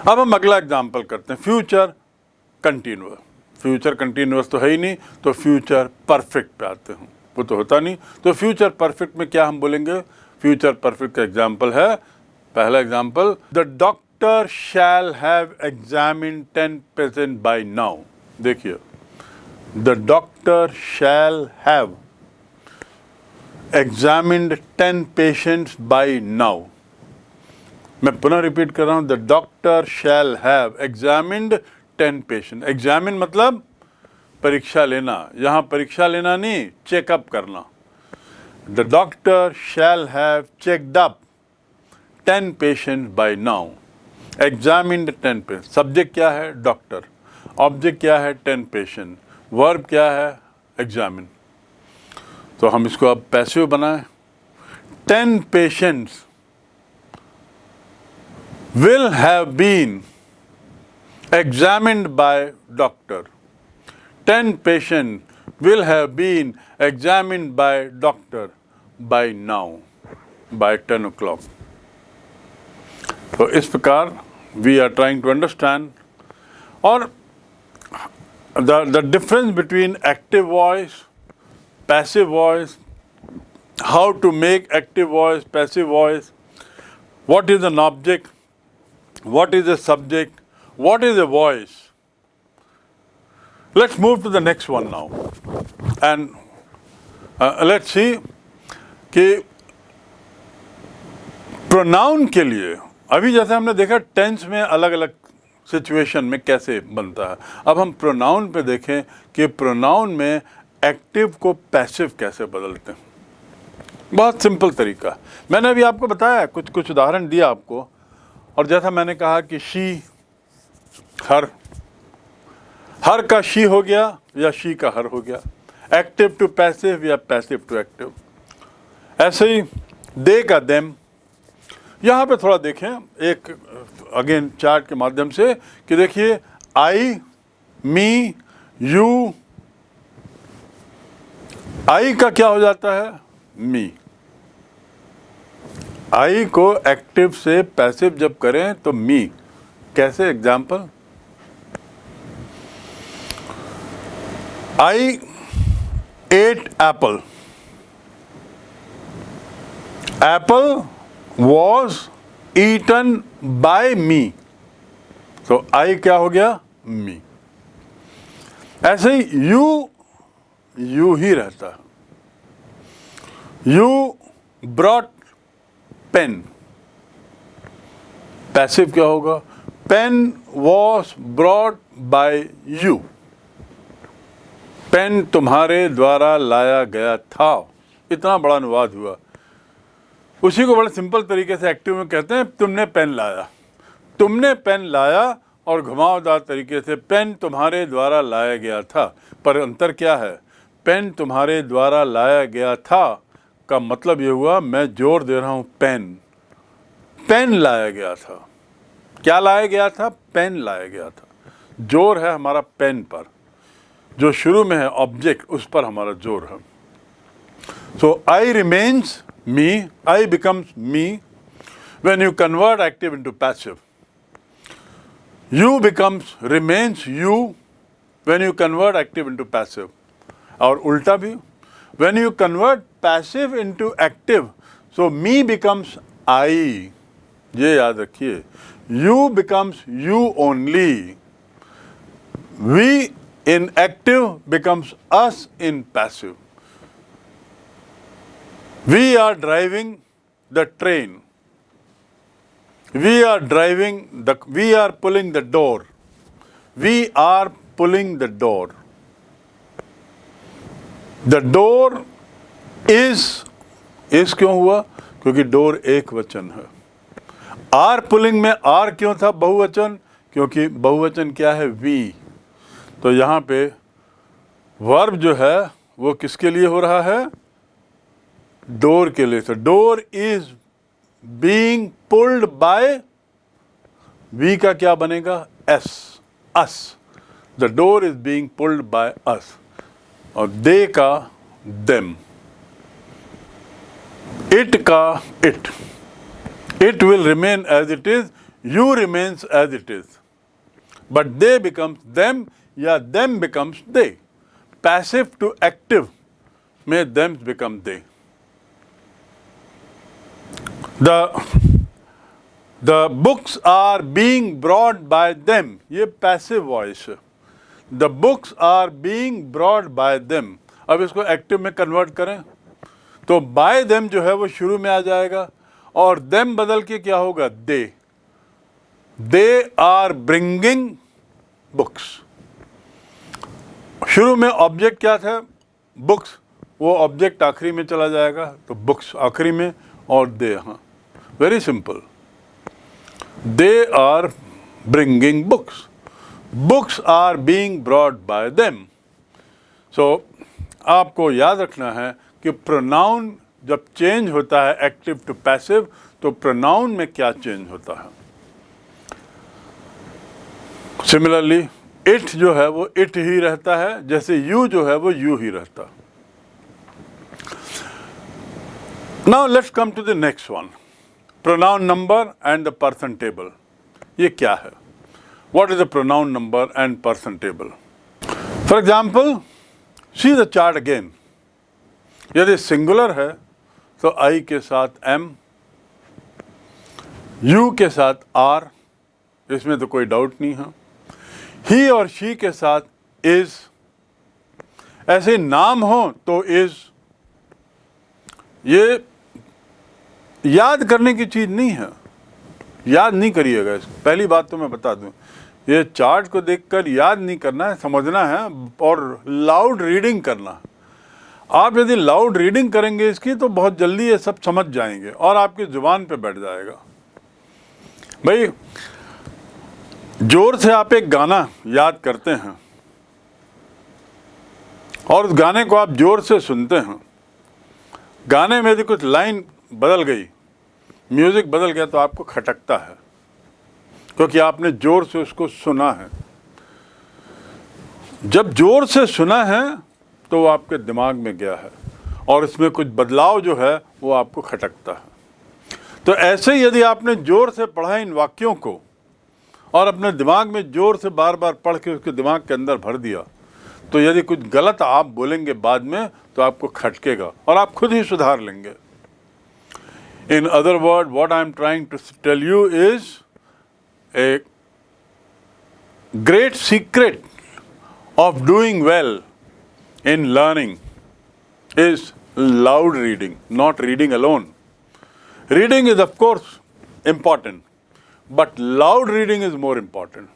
अब हम अगला एग्जाम्पल करते हैं, फ्यूचर कंटिन्यूअस। फ्यूचर कंटिन्यूअस तो है ही नहीं, तो फ्यूचर परफेक्ट पे आते हैं, वो तो होता नहीं। तो फ्यूचर परफेक्ट में क्या हम बोलेंगे? फ्यूचर परफेक्ट का एग्जाम्पल है, पहला example, the doctor shall have examined 10 patient by now. देखिए, the doctor shall have examined 10 patients by now. मैं पुनः रिपीट कर रहा हूं, the doctor shall have examined 10 patient. Examine मतलब परीक्षा लेना, यहां परीक्षा लेना नहीं, चेकअप करना। The doctor shall have checked up 10 patient by now. Examined 10 patient, subject क्या है? डॉक्टर, ऑब्जेक्ट क्या है? 10 पेशेंट, वर्ब क्या है? एग्जामिन। तो हम इसको अब पैसिव बनाएं, 10 patients will have been examined by doctor. 10 patients will have been examined by doctor by now, by 10 o'clock. तो इस प्रकार we are trying to understand, और the difference between active voice, passive voice, how to make active voice, passive voice, what is an object, what is a subject, what is a voice. Let's move to the next one now, and let's see कि pronoun के लिए अभी जैसे हमने देखा tense में अलग अलग सिचुएशन में कैसे बनता है, अब हम प्रोनाउन पे देखें कि प्रोनाउन में एक्टिव को पैसिव कैसे बदलते हैं। बहुत सिंपल तरीका, मैंने अभी आपको बताया, कुछ उदाहरण दिया आपको, और जैसा मैंने कहा कि शी, हर का शी हो गया या शी का हर हो गया, एक्टिव टू पैसिव या पैसिव टू एक्टिव। ऐसे ही दे का देम। यहाँ पे थोड़ा देखें एक अगेन चार्ट के माध्यम से कि देखिए, आई, मी, यू, आई का क्या हो जाता है? मी। आई को एक्टिव से पैसिव जब करें तो मी। कैसे? Example, I ate apple, apple was eaten by me, तो आई क्या हो गया? मी। ऐसे ही यू ही रहता है। यू ब्रॉट पेन, पैसिव क्या होगा? Pen was brought by you, pen तुम्हारे द्वारा लाया गया था। इतना बड़ा अनुवाद हुआ। उसी को बड़े सिंपल तरीके से एक्टिव में कहते हैं, तुमने पेन लाया। तुमने पेन लाया और घुमावदार तरीके से पेन तुम्हारे द्वारा लाया गया था, पर अंतर क्या है? पेन तुम्हारे द्वारा लाया गया था का मतलब ये हुआ, मैं जोर दे रहा हूं पेन लाया गया था। क्या लाया गया था? पेन लाया गया था। जोर है हमारा पेन पर, जो शुरू में है ऑब्जेक्ट, उस पर हमारा जोर है। So I remains me, I becomes me when you convert active into passive. You becomes remains you when you convert active into passive, और उल्टा भी, when you convert passive into active, so me becomes I, ये याद रखिए, you becomes you only, we in active becomes us in passive. We are driving the train, we are pulling the door, we are pulling the door. The door is क्यों हुआ? क्योंकि door एक वचन है। Are pulling में are क्यों था बहुवचन? क्योंकि बहुवचन क्या है? वी। तो यहाँ पे वर्ब जो है वो किसके लिए हो रहा है? डोर के लिए। तो door is being pulled by, we का क्या बनेगा? Us, us. The door is being pulled by us, और दे का देम, इट का it. It will remain as it is, you remains as it is, but they becomes them या them becomes they. Passive to active में them become they. The books are being brought by them, ये passive voice है। The books are being brought by them। अब इसको active में convert करें तो by them जो है वो शुरू में आ जाएगा और them बदल के क्या होगा, they are bringing books। शुरू में ऑब्जेक्ट क्या था, बुक्स, वो ऑब्जेक्ट आखिरी में चला जाएगा तो बुक्स आखिरी में और दे यहाँ। Very simple, they are bringing books, books are being brought by them. So आपको याद रखना है कि प्रोनाउन जब चेंज होता है एक्टिव टू पैसिव तो प्रोनाउन में क्या चेंज होता है। सिमिलरली इट जो है वो इट ही रहता है, जैसे यू जो है वो यू ही रहता। Now let's come to the next one, pronoun number and the person table. ये क्या है, what is the pronoun number and person table. For example see the chart again. यदि सिंगुलर है तो आई के साथ एम, यू के साथ आर, इसमें तो कोई डाउट नहीं है। ही और शी के साथ इज, ऐसे नाम हो तो इज। ये याद करने की चीज़ नहीं है, याद नहीं करिएगा इसको, पहली बात तो मैं बता दूं। ये चार्ट को देखकर याद नहीं करना है, समझना है और लाउड रीडिंग करना। आप यदि लाउड रीडिंग करेंगे इसकी तो बहुत जल्दी ये सब समझ जाएंगे और आपकी जुबान पे बैठ जाएगा। भाई जोर से आप एक गाना याद करते हैं और उस गाने को आप जोर से सुनते हैं, गाने में यदि कुछ लाइन बदल गई, म्यूजिक बदल गया तो आपको खटकता है क्योंकि आपने जोर से उसको सुना है। जब जोर से सुना है तो वो आपके दिमाग में गया है और इसमें कुछ बदलाव जो है वो आपको खटकता है। तो ऐसे यदि आपने जोर से पढ़ा इन वाक्यों को और अपने दिमाग में जोर से बार बार पढ़ के उसके दिमाग के अंदर भर दिया तो यदि कुछ गलत आप बोलेंगे बाद में तो आपको खटकेगा और आप खुद ही सुधार लेंगे। In other words, what I am trying to tell you is a great secret of doing well in learning is loud reading, not reading alone. Reading is of course important, but loud reading is more important.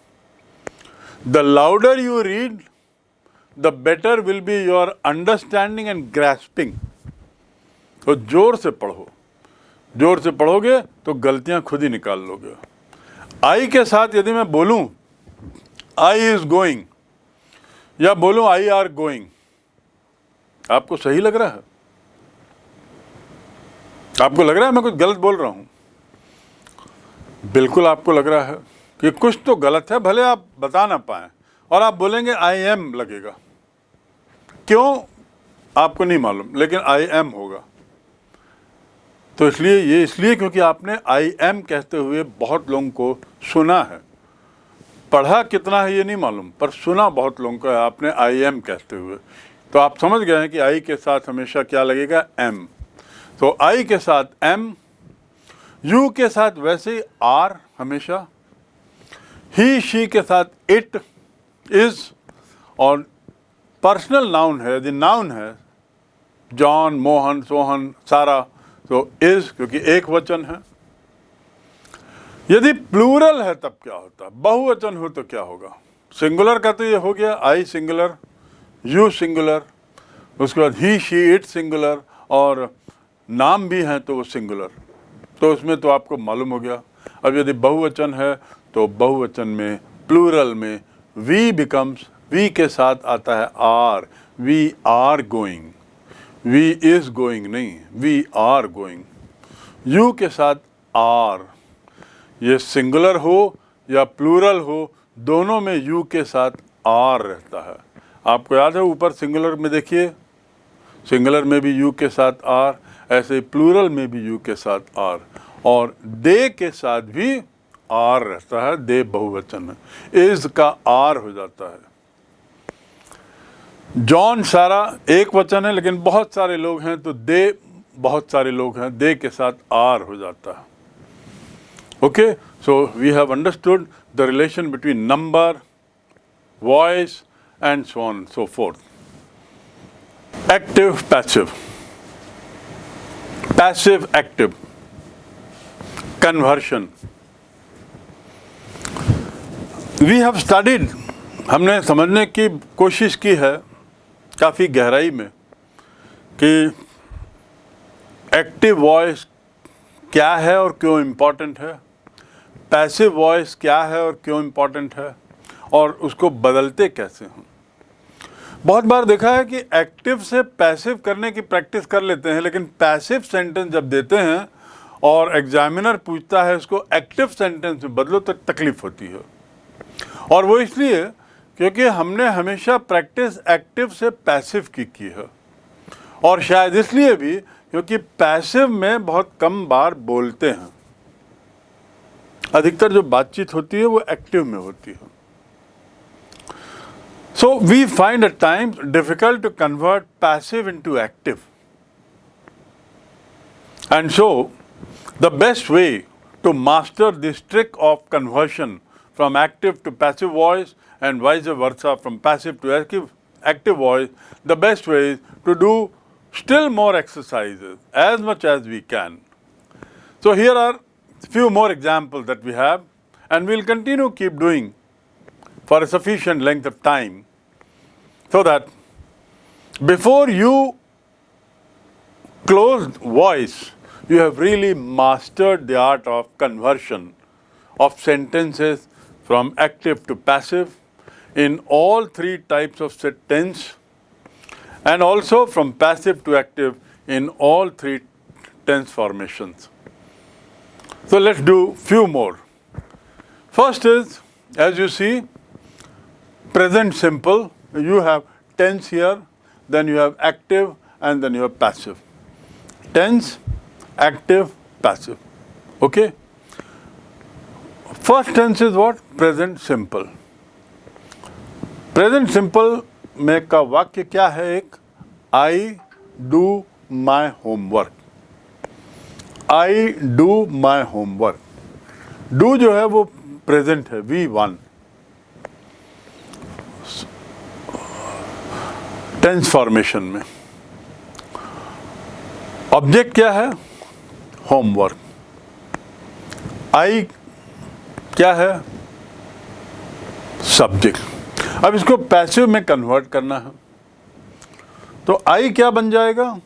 The louder you read, the better will be your understanding and grasping. तो जोर से पढ़ो, जोर से पढ़ोगे तो गलतियां खुद ही निकाल लोगे। आई के साथ यदि मैं बोलूं आई इज गोइंग या बोलूं आई आर गोइंग, आपको सही लग रहा है? आपको लग रहा है मैं कुछ गलत बोल रहा हूं? बिल्कुल आपको लग रहा है कि कुछ तो गलत है, भले आप बता ना पाए और आप बोलेंगे आई एम लगेगा। क्यों आपको नहीं मालूम, लेकिन आई एम होगा। तो इसलिए क्योंकि आपने आई एम कहते हुए बहुत लोगों को सुना है। पढ़ा कितना है ये नहीं मालूम, पर सुना बहुत लोगों को है आपने आई एम कहते हुए। तो आप समझ गए हैं कि आई के साथ हमेशा क्या लगेगा, एम। तो आई के साथ एम, यू के साथ वैसे ही आर हमेशा, ही शी के साथ इट, इज, और पर्सनल नाउन है यदि नाउन है जॉन, मोहन, सोहन, सारा, तो इज क्योंकि एक वचन है। यदि प्लूरल है तब क्या होता, बहुवचन हो तो क्या होगा। सिंगुलर का तो ये हो गया आई सिंगुलर, यू सिंगुलर, उसके बाद ही शी इट सिंगुलर, और नाम भी हैं तो वो सिंगुलर। तो उसमें तो आपको मालूम हो गया। अब यदि बहुवचन है तो बहुवचन में प्लूरल में वी बिकम्स, वी के साथ आता है are, we are going, we is going नहीं, वी आर गोइंग। यू के साथ आर, ये सिंगुलर हो या प्लूरल हो दोनों में यू के साथ आर रहता है। आपको याद है ऊपर सिंगुलर में देखिए, सिंगुलर में भी यू के साथ आर, ऐसे प्लूरल में भी यू के साथ आर, और दे के साथ भी आर रहता है, दे बहुवचन है, इज का आर हो जाता है। जॉन सारा एक वचन है लेकिन बहुत सारे लोग हैं तो दे बहुत सारे लोग हैं, दे के साथ आर हो जाता है। Okay, so we have understood the relation between number, voice and so on so forth. Active passive, passive active, conversion. We have studied, हमने समझने की कोशिश की है काफ़ी गहराई में कि एक्टिव वॉइस क्या है और क्यों इम्पॉर्टेंट है, पैसिव वॉइस क्या है और क्यों इम्पॉर्टेंट है, और उसको बदलते कैसे हैं। बहुत बार देखा है कि एक्टिव से पैसिव करने की प्रैक्टिस कर लेते हैं, लेकिन पैसिव सेंटेंस जब देते हैं और एग्जामिनर पूछता है इसको एक्टिव सेंटेंस में बदलो तो तकलीफ होती है। और वो इसलिए क्योंकि हमने हमेशा प्रैक्टिस एक्टिव से पैसिव की है, और शायद इसलिए भी क्योंकि पैसिव में बहुत कम बार बोलते हैं, अधिकतर जो बातचीत होती है वो एक्टिव में होती है। So we find at times difficult to convert passive into active. And so the best way to master this trick of conversion from active to passive voice and vice versa from passive to active voice, the best way is to do still more exercises as much as we can. So here are few more examples that we have, and we'll continue keep doing for a sufficient length of time, so that before you close voice, you have really mastered the art of conversion of sentences from active to passive in all three types of tense, and also from passive to active in all three tense formations. So let's do few more. First is, as you see, present simple. You have tense here, then you have active, and then you have passive. Tense, active, passive. Okay? First tense is what? Present simple. Present simple में का वाक्य क्या है? एक, I do my homework. I do my homework. Do जो है वो present है, V1. टेंस फॉर्मेशन में ऑब्जेक्ट क्या है? होमवर्क. आई क्या है? सब्जेक्ट. अब इसको पैसिव में कन्वर्ट करना है, तो आई क्या बन जाएगा?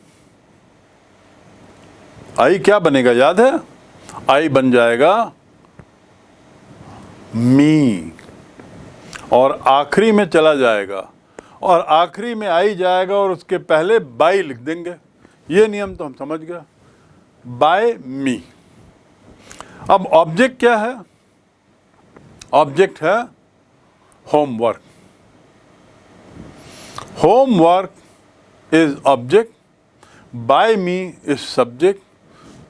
आई क्या बनेगा? याद है? आई बन जाएगा मी, और आखिरी में चला जाएगा, और आखिरी में आई जाएगा और उसके पहले बाय लिख देंगे. ये नियम तो हम समझ गए. By me. अब ऑब्जेक्ट क्या है? ऑब्जेक्ट है homework. Homework is object, by me is subject.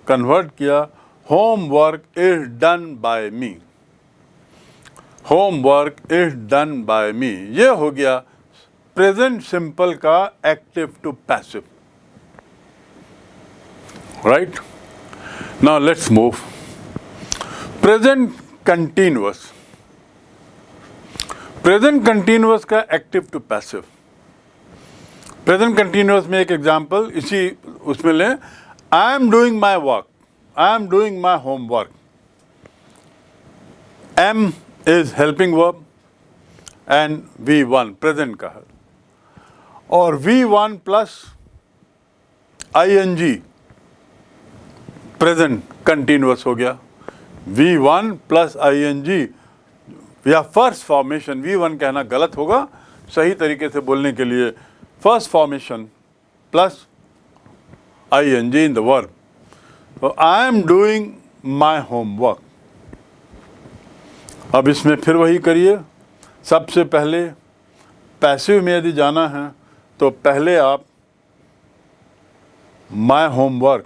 Convert किया, homework is done by me. Homework is done by me. ये हो गया प्रेजेंट सिंपल का active to passive. Right? Now let's move. Present continuous. Present continuous का active to passive. Present continuous में एक example इसी उसमें लें. I am doing my work. I am doing my homework. Am is helping verb and V1 present का है, और V1 plus ING present continuous हो गया. V1 प्लस ING या फर्स्ट फॉर्मेशन. V1 कहना गलत होगा, सही तरीके से बोलने के लिए first formation plus ING in the verb. तो I am doing my homework. अब इसमें फिर वही करिए. सबसे पहले पैसिव में यदि जाना है तो पहले आप माय होमवर्क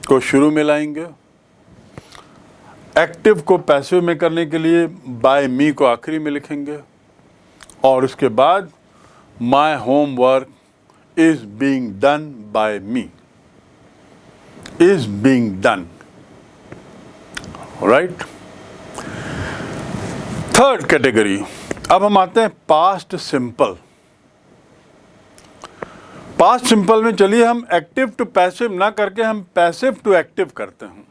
को शुरू में लाएंगे. एक्टिव को पैसिव में करने के लिए बाय मी को आखिरी में लिखेंगे और उसके बाद my homework is being done by me, is being done, right. Third category, अब हम आते हैं पास्ट सिंपल। पास्ट सिंपल में चलिए हम एक्टिव टू पैसिव ना करके हम पैसिव टू एक्टिव करते हैं।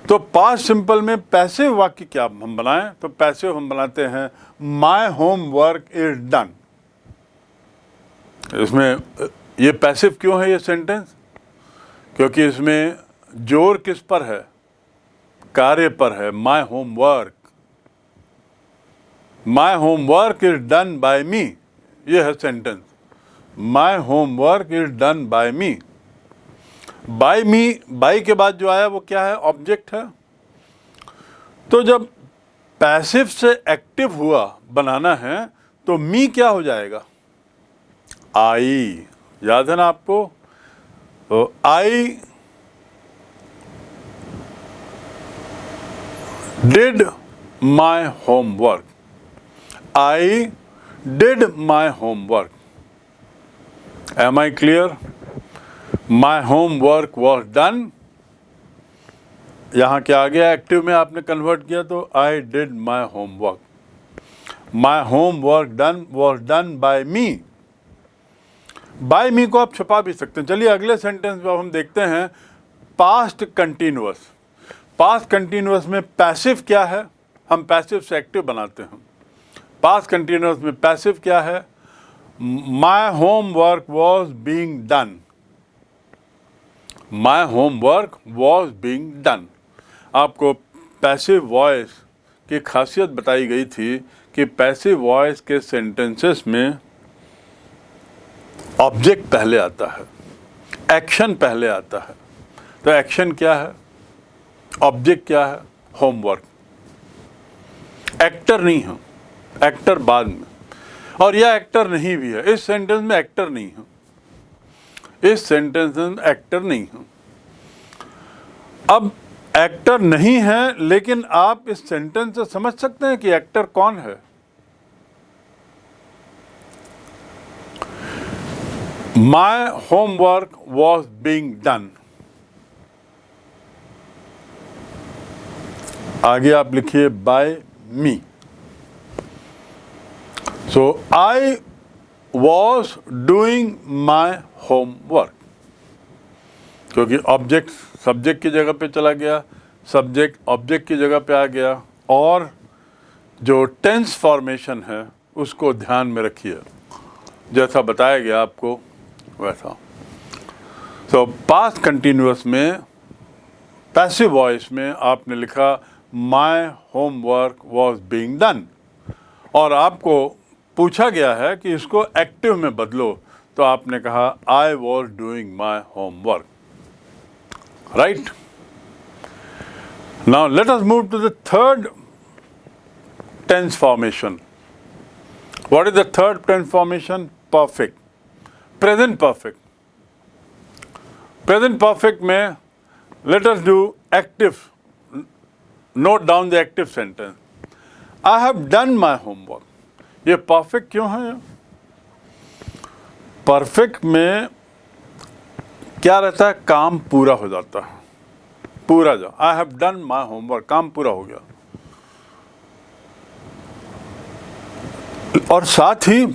तो पास्ट सिंपल में पैसिव वाक्य क्या हम बनाएं? तो पैसिव हम बनाते हैं माय होमवर्क इज डन। इसमें ये पैसिव क्यों है ये सेंटेंस? क्योंकि इसमें जोर किस पर है? कार्य पर है। My homework, my homework is done by me, ये है sentence. My homework is done by me. By me, by के बाद जो आया वो क्या है? ऑब्जेक्ट है। तो जब पैसिव से एक्टिव हुआ बनाना है तो मी क्या हो जाएगा? आई। याद है ना आपको? तो I did my homework, I did my homework. Am I clear? My homework was done, यहाँ क्या आ गया? एक्टिव में आपने कन्वर्ट किया तो I did my homework. My homework done was done by me. By me को आप छुपा भी सकते हैं। चलिए अगले सेंटेंस में हम देखते हैं पास्ट कंटिन्यूअस। पास्ट कंटिन्यूअस में पैसिव क्या है? हम पैसिव से एक्टिव बनाते हैं। पास्ट कंटिन्यूअस में पैसिव क्या है? My homework was being done, my homework was being done. आपको पैसिव वॉइस की खासियत बताई गई थी कि पैसिव वॉइस के सेंटेंसेस में ऑब्जेक्ट पहले आता है, एक्शन पहले आता है। तो एक्शन क्या है? ऑब्जेक्ट क्या है? होमवर्क। एक्टर नहीं है, एक्टर बाद में। और यह एक्टर नहीं भी है, इस सेंटेंस में एक्टर नहीं है, इस सेंटेंस में एक्टर नहीं है। अब एक्टर नहीं है, लेकिन आप इस सेंटेंस से समझ सकते हैं कि एक्टर कौन है। My homework was being done. आगे आप लिखिए by me. So I was doing my homework, क्योंकि ऑब्जेक्ट सब्जेक्ट की जगह पे चला गया, सब्जेक्ट ऑब्जेक्ट की जगह पे आ गया, और जो टेंस फॉर्मेशन है उसको ध्यान में रखिए, जैसा बताया गया आपको वैसा। सो पास्ट कंटिन्यूअस में पैसिव वॉइस में आपने लिखा my homework was being done, और आपको पूछा गया है कि इसको एक्टिव में बदलो, तो आपने कहा I was doing my homework, right. Now let us move to the third tense formation. What is the third tense formation? Perfect, present perfect. Present perfect में let us do active. Note down the active sentence. I have done my homework. ये perfect क्यों है? perfect में क्या रहता है? काम पूरा हो जाता है, पूरा जा। I have done my homework, काम पूरा हो गया। और साथ ही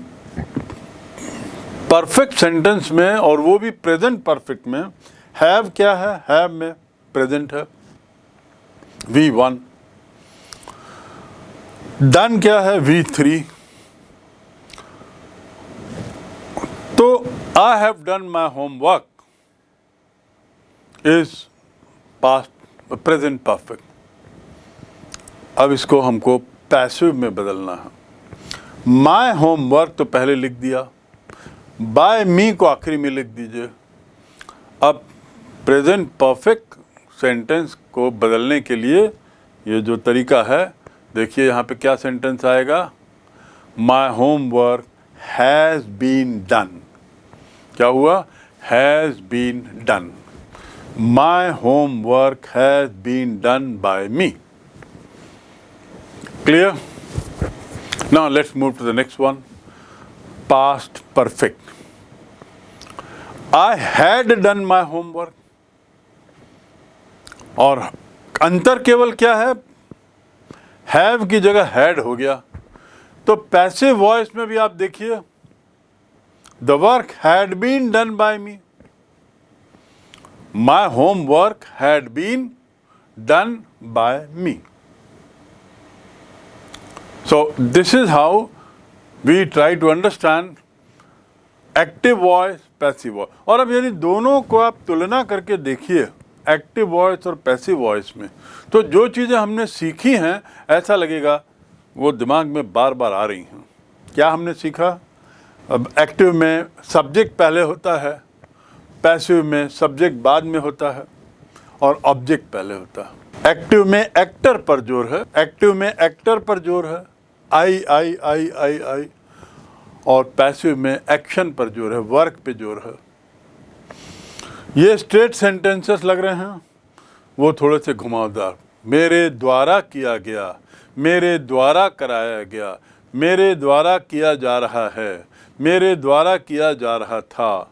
perfect sentence में, और वो भी present perfect में, हैव क्या है? हैव में प्रेजेंट है, V1। डन क्या है? V3। तो I have done my homework is past present perfect. अब इसको हमको पैसिव में बदलना है। माई होमवर्क तो पहले लिख दिया, बाय मी को आखिरी में लिख दीजिए। अब प्रेजेंट परफेक्ट सेंटेंस को बदलने के लिए ये जो तरीका है, देखिए यहाँ पे क्या सेंटेंस आएगा? My homework has been done. क्या हुआ? Has been done. My homework has been done by me. Clear? Now let's move to the next one. Past perfect. I had done my homework. और अंतर केवल क्या है, have की जगह had हो गया। तो पैसिव वॉइस में भी आप देखिए, the work had been done by me, my homework had been done by me. So this is how we try to understand active voice, passive voice। और अब यदि दोनों को आप तुलना करके देखिए एक्टिव वॉइस और पैसिव वॉइस में, तो जो चीज़ें हमने सीखी हैं ऐसा लगेगा वो दिमाग में बार बार आ रही हैं। क्या हमने सीखा? अब एक्टिव में सब्जेक्ट पहले होता है, पैसिव में सब्जेक्ट बाद में होता है और ऑब्जेक्ट पहले होता है। एक्टिव में एक्टर पर जोर है, एक्टिव में एक्टर पर जोर है, आई आई आई आई आई, और पैसिव में एक्शन पर जोर है, वर्क पे जोर है। ये स्ट्रेट सेंटेंसेस लग रहे हैं, वो थोड़े से घुमावदार। मेरे द्वारा किया गया, मेरे द्वारा कराया गया, मेरे द्वारा किया जा रहा है, मेरे द्वारा किया जा रहा था,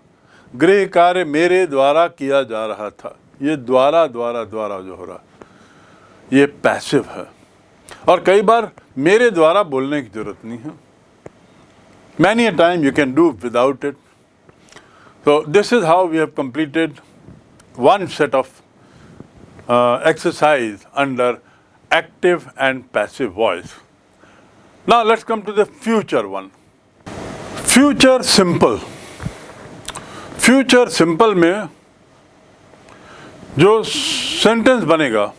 गृह कार्य मेरे द्वारा किया जा रहा था। ये द्वारा द्वारा द्वारा जो हो रहा, ये पैसिव है। और कई बार मेरे द्वारा बोलने की जरूरत नहीं है। Many a time you can do without it. So this is how we have completed one set of exercise under active and passive voice. Now let's come to the future one. Future simple. Future simple में जो sentence बनेगा,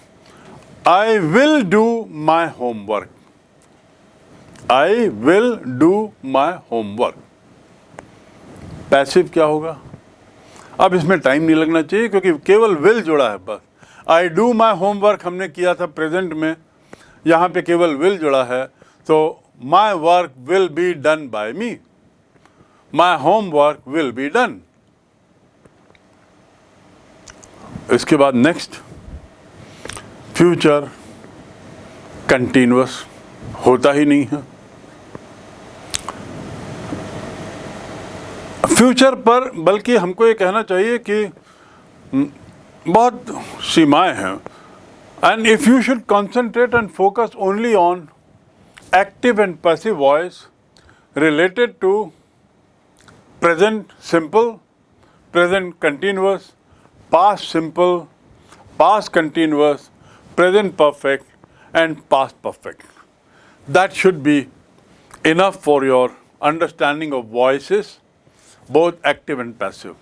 I will do my homework. I will do my homework. Passive क्या होगा? अब इसमें time नहीं लगना चाहिए क्योंकि केवल will जुड़ा है बस। I do my homework हमने किया था प्रेजेंट में, यहाँ पे केवल will जुड़ा है, तो my work will be done by me. My homework will be done. इसके बाद नेक्स्ट फ्यूचर कंटिन्यूअस होता ही नहीं है। फ्यूचर पर बल्कि हमको ये कहना चाहिए कि बहुत सीमाएं हैं। And if you should concentrate and focus only on active and passive voice related to present simple, present continuous, past simple, past continuous, present perfect and past perfect, that should be enough for your understanding of voices, both active and passive.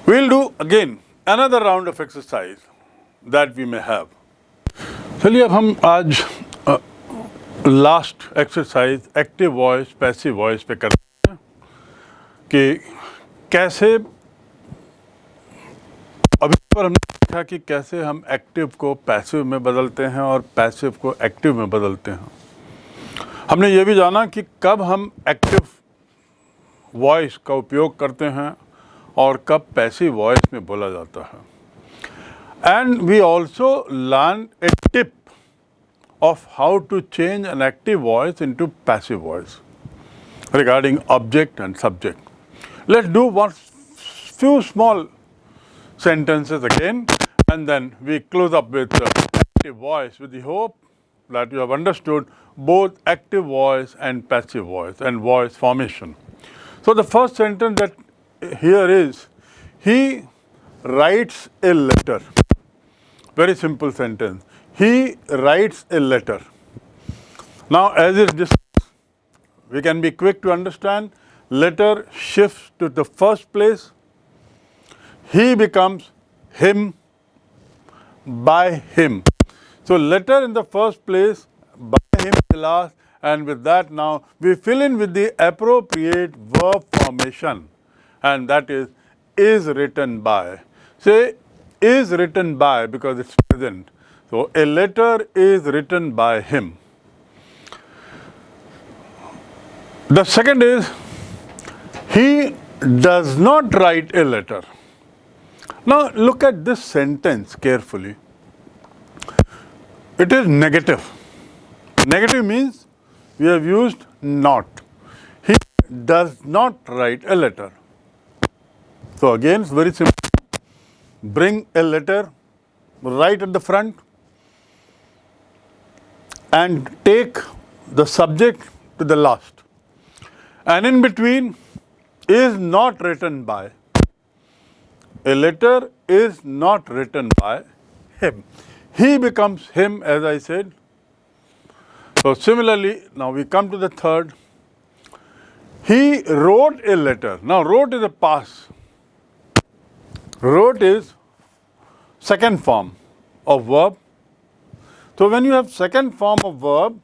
We'll do again another round of exercise that we may have. चलिए अब हम आज last exercise active voice passive voice पे करते हैं कि कैसे, अभी पर हमने देखा कि कैसे हम एक्टिव को पैसिव में बदलते हैं और पैसिव को एक्टिव में बदलते हैं। हमने ये भी जाना कि कब हम एक्टिव वॉइस का उपयोग करते हैं और कब पैसिव वॉइस में बोला जाता है। And we also learn a tip of how to change an active voice into passive voice regarding object and subject. Let's do one few small sentences again, and then we close up with active voice with the hope that you have understood both active voice and passive voice and voice formation. So the first sentence that here is, he writes a letter. Very simple sentence. He writes a letter. Now as is discussed, we can be quick to understand. Letter shifts to the first place. He becomes him by him. So letter in the first place, by him the last, and with that now we fill in with the appropriate verb formation, and that is written by. Say is written by because it's present. So a letter is written by him. The second is, he does not write a letter. Now look at this sentence carefully. It is negative. Negative means we have used not. He does not write a letter. So again, it's very simple. Bring a letter right at the front and take the subject to the last. And in between is not written by. A letter is not written by him. He becomes him, as I said. So similarly, now we come to the third. He wrote a letter. Now wrote is a past. Wrote is second form of verb. So when you have second form of verb,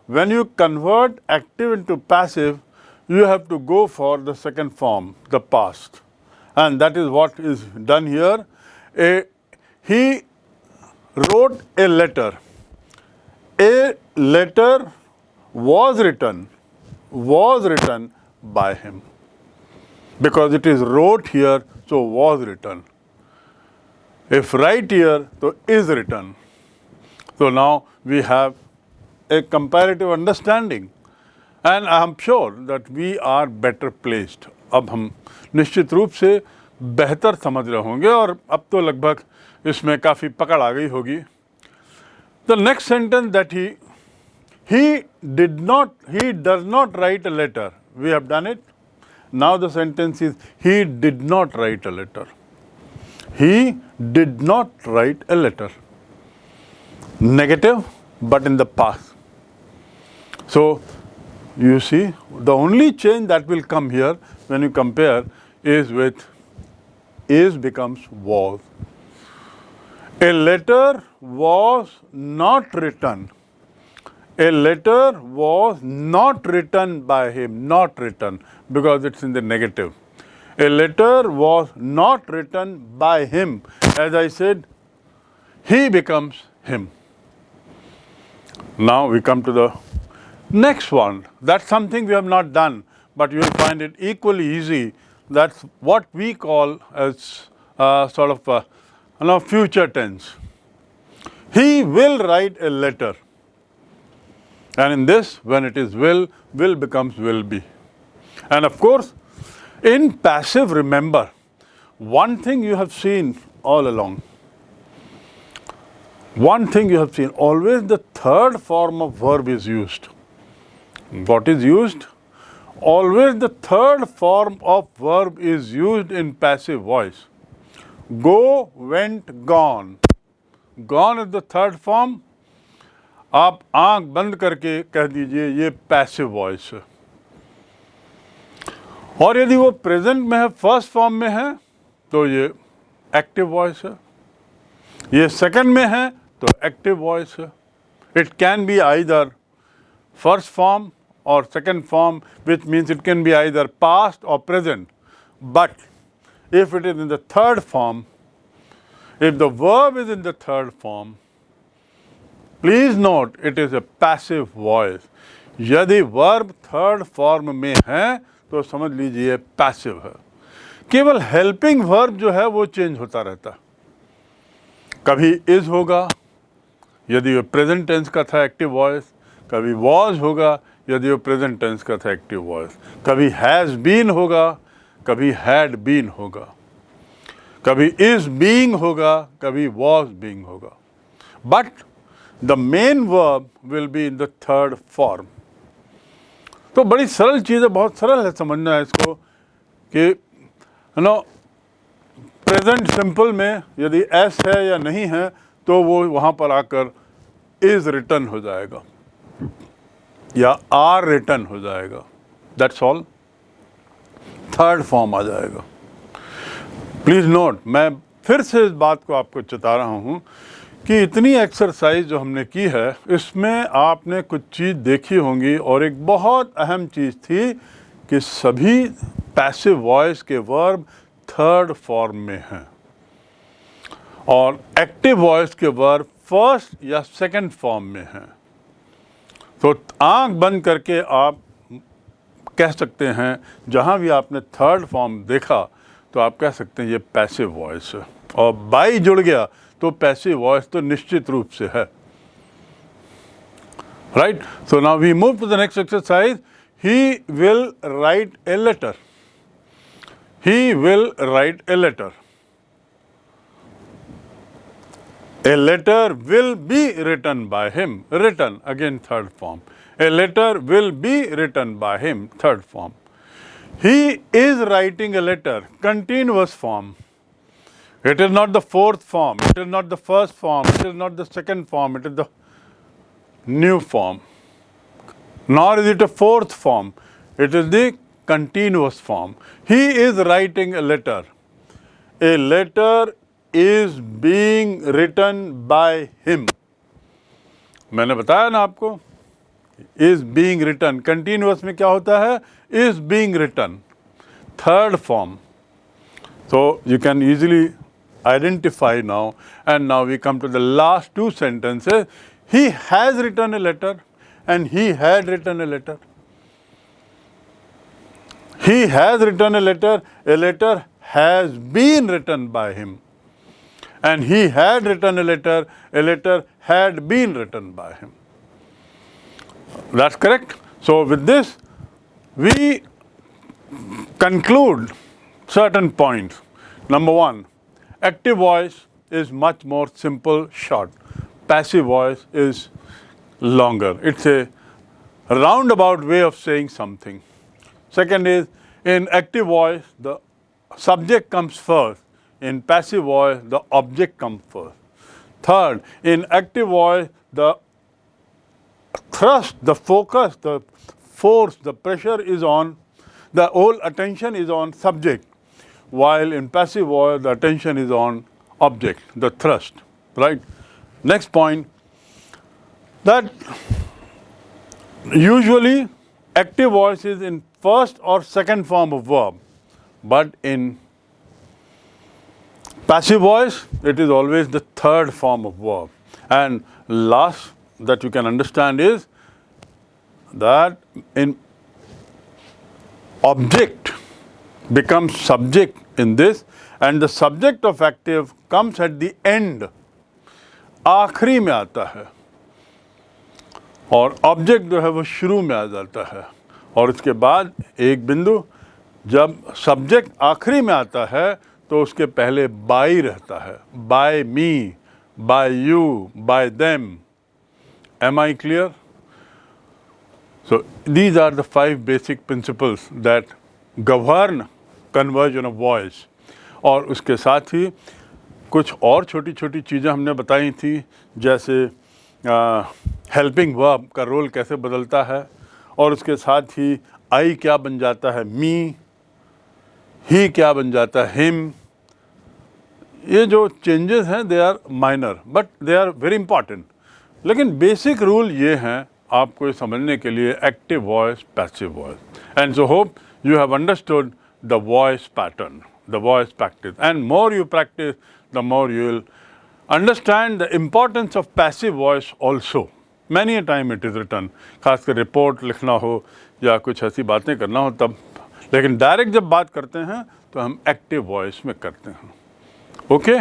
when you convert active into passive, you have to go for the second form, the past. And that is what is done here. He wrote a letter. A letter was written by him. Because it is wrote here, so was written. If write here, so is written. So now we have a comparative understanding. And I am sure that we are better placed. अब हम निश्चित रूप से बेहतर समझ रहे होंगे और अब तो लगभग इसमें काफ़ी पकड़ आ गई होगी. The next sentence that he does not write a letter. We have done it. Now the sentence is he did not write a letter. He did not write a letter. Negative, but in the past. So you see, the only change that will come here when you compare is with is becomes was. A letter was not written. A letter was not written by him, not written, because it's in the negative. A letter was not written by him. As I said, he becomes him. Now we come to the next one. That's something we have not done, but you will find it equally easy. That's what we call as sort of future tense. He will write a letter. And in this, when it is will becomes will be. And of course, in passive, remember, one thing you have seen all along. One thing you have seen, always the third form of verb is used. What is used? Always the third form of verb is used in passive voice. Go, went, gone. Gone is the third form. आप आंख बंद करके कह दीजिए ये passive voice है. और यदि वो प्रेजेंट में है, फर्स्ट फॉर्म में है, तो ये एक्टिव वॉइस है. ये सेकंड में है तो एक्टिव वॉइस है. It can be either first form or second form, which means it can be either past or present. But if it is in the third form, if the verb is in the third form, please note it is a passive voice. यदि verb third form में है तो समझ लीजिए passive है. केवल helping verb जो है वो change होता रहता. कभी is होगा यदि वो present tense का था active voice, कभी was होगा यदि वो प्रेजेंट टेंस का था एक्टिव वॉइस, कभी हैज़ बीन होगा, कभी हैड बीन होगा, कभी इज बीइंग होगा, कभी वॉज बीइंग होगा. But the main verb will be in the third form. तो बड़ी सरल चीज़ है, बहुत सरल है समझना है इसको कि प्रेजेंट सिंपल में यदि एस है या नहीं है तो वो वहाँ पर आकर इज रिटर्न हो जाएगा या आर रिटर्न हो जाएगा. That's all. थर्ड फॉर्म आ जाएगा. प्लीज़ नोट, मैं फिर से इस बात को आपको चेता रहा हूँ कि इतनी एक्सरसाइज जो हमने की है इसमें आपने कुछ चीज़ देखी होंगी और एक बहुत अहम चीज़ थी कि सभी पैसिव वॉइस के वर्ब थर्ड फॉर्म में हैं और एक्टिव वॉइस के वर्ब फर्स्ट या सेकंड फॉर्म में हैं. तो आंख बंद करके आप कह सकते हैं, जहाँ भी आपने थर्ड फॉर्म देखा तो आप कह सकते हैं ये पैसिव वॉइस है। और बाई जुड़ गया तो पैसिव वॉइस तो निश्चित रूप से है, right. So now we move to the next exercise. He will write a letter, he will write a letter, a letter will be written by him, written, again third form, a letter will be written by him, third form. He is writing a letter, continuous form. It is not the fourth form, it is not the first form, it is not the second form, it is the new form. Nor is it a fourth form, it is the continuous form. He is writing a letter. A letter is being written by him. मैंने बताया ना आपको, is being written, continuous में क्या होता है, is being written, third form. So you can easily identify now, and now we come to the last two sentences. He has written a letter and he had written a letter. He has written a letter has been written by him. And he had written a letter had been written by him. That's correct. So with this, we conclude certain points. Number one, active voice is much more simple, short. Passive voice is longer. It's a roundabout way of saying something. Second is, in active voice, the subject comes first. In passive voice, the object comes first. Third, in active voice, the thrust, the focus, the force, the pressure is on, the whole attention is on subject, while in passive voice, the attention is on object, the thrust, right? Next point, that usually active voice is in first or second form of verb, but in passive voice, it is always the third form of verb. And last that you can understand is that in object becomes subject in this, and the subject of active comes at the end, आखिरी में आता है, और object जो है वो शुरू में आ जाता है, और उसके बाद एक बिंदु जब सब्जेक्ट आखिरी में आता है तो उसके पहले बाई रहता है, by me, by you, by them. Am I clear? So these are the 5 basic principles that govern conversion of voice. और उसके साथ ही कुछ और छोटी छोटी चीज़ें हमने बताई थी, जैसे हेल्पिंग वर्ब का रोल कैसे बदलता है, और उसके साथ ही आई क्या बन जाता है मी, ही क्या बन जाता है हिम. ये जो चेंजेस हैं they are minor but they are very important. लेकिन बेसिक रूल ये हैं आपको ये समझने के लिए, active voice, passive voice. And so hope you have understood the voice pattern, the voice practice. And more you practice, the more you will understand the importance of passive voice also. Many a time it is written, खासकर report लिखना हो या कुछ ऐसी बातें करना हो तब. लेकिन डायरेक्ट जब बात करते हैं तो हम एक्टिव वॉइस में करते हैं. ओके.